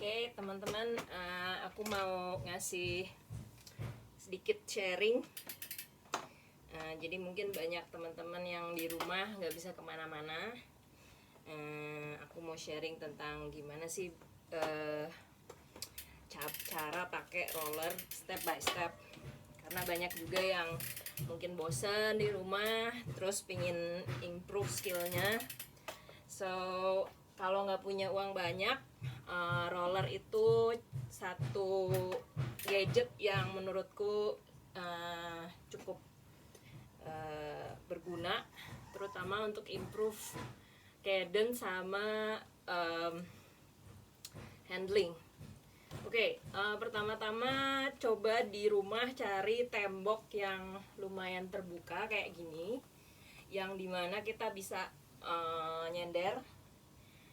Oke teman-teman, aku mau ngasih sedikit sharing. Jadi mungkin banyak teman-teman yang di rumah nggak bisa kemana-mana. Aku mau sharing tentang gimana sih cara pakai roller step by step. Karena banyak juga yang mungkin bosan di rumah, terus pingin improve skillnya. So kalau nggak punya uang banyak, roller itu satu gadget yang menurutku cukup berguna, terutama untuk improve cadence sama handling. Oke, pertama-tama coba di rumah cari tembok yang lumayan terbuka kayak gini, yang dimana kita bisa nyender.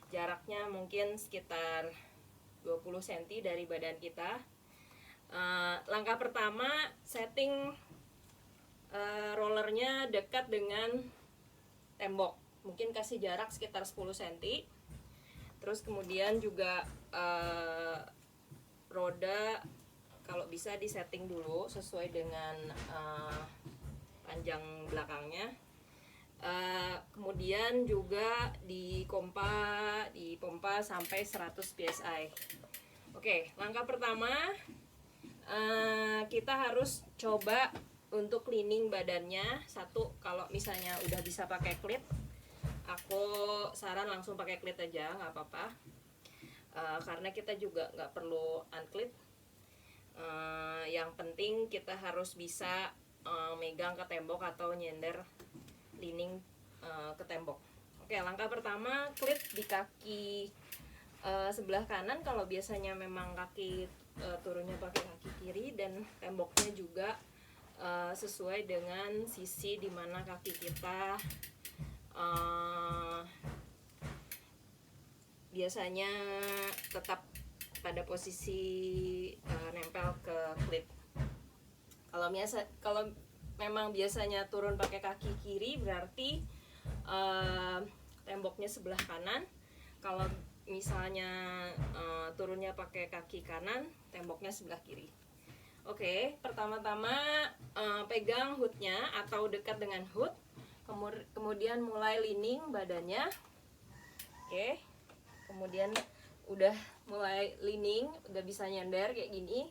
Jaraknya mungkin sekitar 20 cm dari badan kita. Langkah pertama, setting rollernya dekat dengan tembok. Mungkin kasih jarak sekitar 10 cm. Terus kemudian juga roda kalau bisa disetting dulu sesuai dengan panjang belakangnya. Kemudian juga dipompa sampai 100 psi. Oke, langkah pertama kita harus coba untuk cleaning badannya. Satu, kalau misalnya udah bisa pakai klip, aku saran langsung pakai klip aja, nggak apa-apa. Karena kita juga nggak perlu unclip. Yang penting kita harus bisa megang ke tembok atau nyender leaning ke tembok. Oke, langkah pertama, klip di kaki sebelah kanan. Kalau biasanya memang kaki turunnya pakai kaki kiri, dan temboknya juga sesuai dengan sisi dimana kaki kita biasanya tetap pada posisi nempel ke klip. Kalau memang biasanya turun pakai kaki kiri, berarti temboknya sebelah kanan. Kalau misalnya turunnya pakai kaki kanan, temboknya sebelah kiri. Oke, pertama-tama pegang hoodnya atau dekat dengan hood, kemudian mulai leaning badannya. Oke, kemudian udah mulai leaning, udah bisa nyender kayak gini,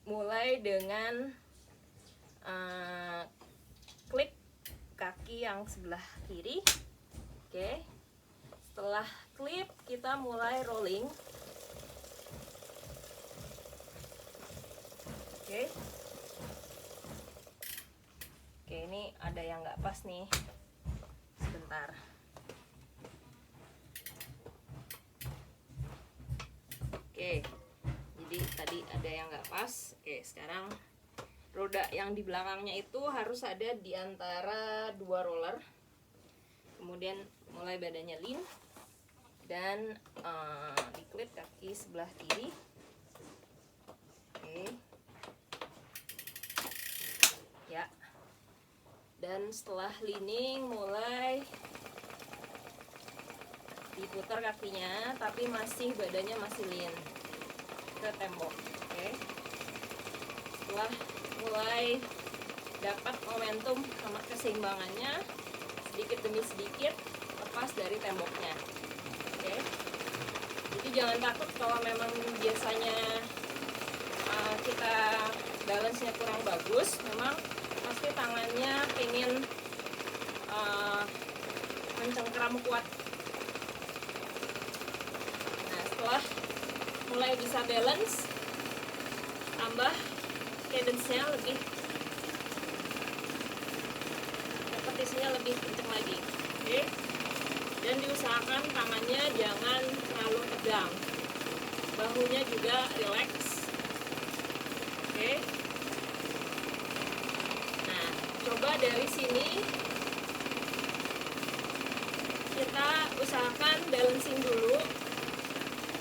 mulai dengan klip kaki yang sebelah kiri. Oke, setelah klip kita mulai rolling. Oke, ini ada yang nggak pas nih, sebentar. Oke, jadi tadi ada yang nggak pas. Oke, sekarang roda yang di belakangnya itu harus ada di antara dua roller. Kemudian mulai badannya lean dan diklip kaki sebelah kiri. Oke, ya. Dan setelah leaning mulai diputar kakinya, tapi badannya masih lean ke tembok. Oke, setelah mulai dapat momentum sama keseimbangannya, sedikit demi sedikit lepas dari temboknya. Oke, jadi jangan takut kalau memang biasanya kita balance-nya kurang bagus. Memang pasti tangannya pengen mencengkeram kuat. Nah, setelah mulai bisa balance, tambah cadence-nya lebih, repetisinya lebih kencang lagi. Oke, dan diusahakan tangannya jangan terlalu tegang, bahunya juga relax. Oke, nah coba dari sini kita usahakan balancing dulu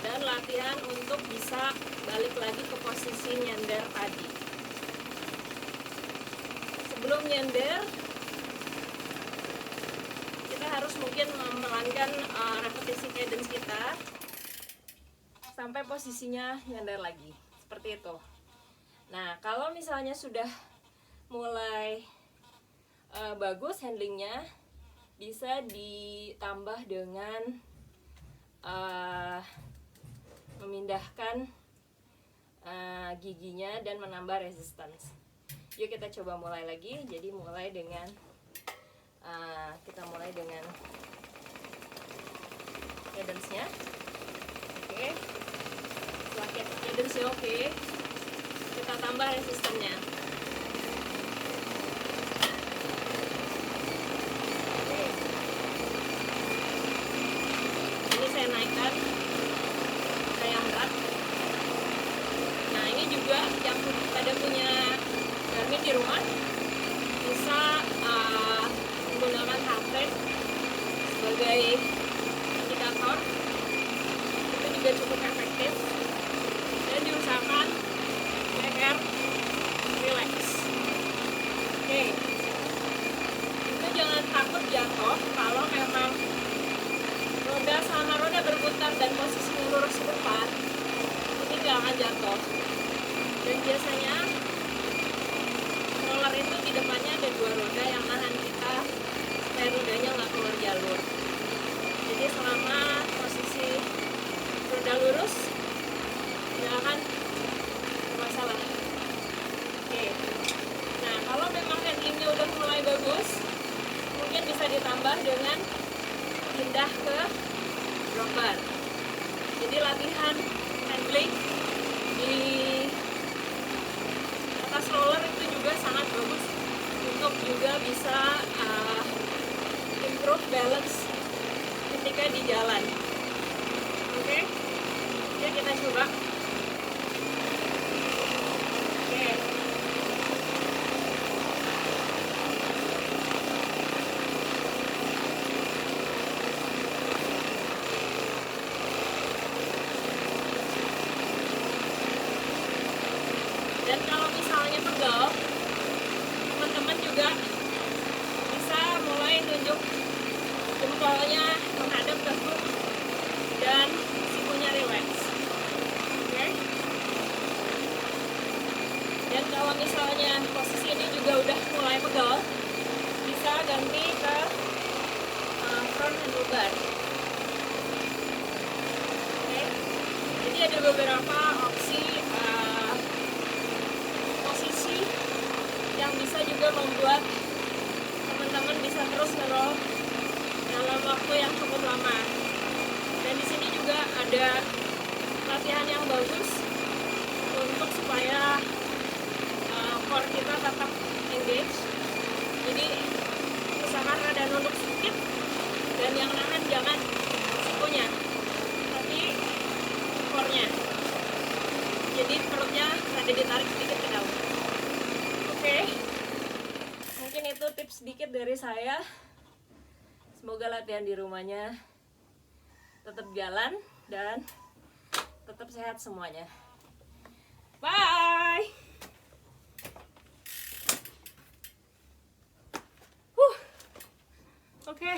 dan latihan untuk bisa balik lagi ke posisi nyender tadi. Sebelum nyender, kita harus mungkin memelankan repetisi cadence kita. sampai posisinya nyandar lagi, seperti itu. Nah, kalau misalnya sudah mulai bagus handlingnya, bisa ditambah dengan memindahkan giginya dan menambah resistance. Yuk kita coba mulai lagi. Jadi mulai dengan kita mulai dengan cadence-nya. Oke. Setelah cadence-nya oke, kita tambah resistannya. Oke. Ini saya naikkan ke yang berat. Nah, ini juga yang pada punya Garmin di rumah bisa menggunakan heart rate sebagai indikator. Itu juga cukup efektif dan diusahakan leher relax. Oke, itu jangan takut jatuh. Kalau memang roda sama roda berputar dan posisinya lurus ke depan, ini nggak akan jatuh. Dan biasanya roller itu di depannya ada 2 roda yang nahan kita supaya rodanya nggak keluar jalur. Jadi selama posisi roda lurus nggak akan masalah. Oke. Nah, kalau memang handlingnya udah mulai bagus, mungkin bisa ditambah dengan pindah ke drop bar. Jadi latihan handling di atas roller itu juga sangat bagus untuk juga bisa improve balance ketika di jalan. Oke, ya kita coba. Oke. Dan kalau misalnya pegel, teman-teman juga bisa mulai nunjuk jempolnya menghadap ke hook dan sikunya relax. Oke. Dan kalau misalnya posisi ini juga udah mulai pegel, bisa ganti ke front handlebar. Oke. Jadi ada beberapa opsi posisi yang bisa juga membuat teman-teman bisa terus ngerol dalam waktu yang cukup lama. Dan di sini juga ada latihan yang bagus untuk supaya core kita tetap engage. Jadi usahakan rada nunduk sedikit, dan yang nahan jangan sikunya, tapi core-nya. Jadi perutnya rada ditarik sedikit ke dalam. Oke. Mungkin itu tips sedikit dari saya. Semoga latihan di rumahnya tetap jalan dan tetap sehat semuanya. Bye. Oke.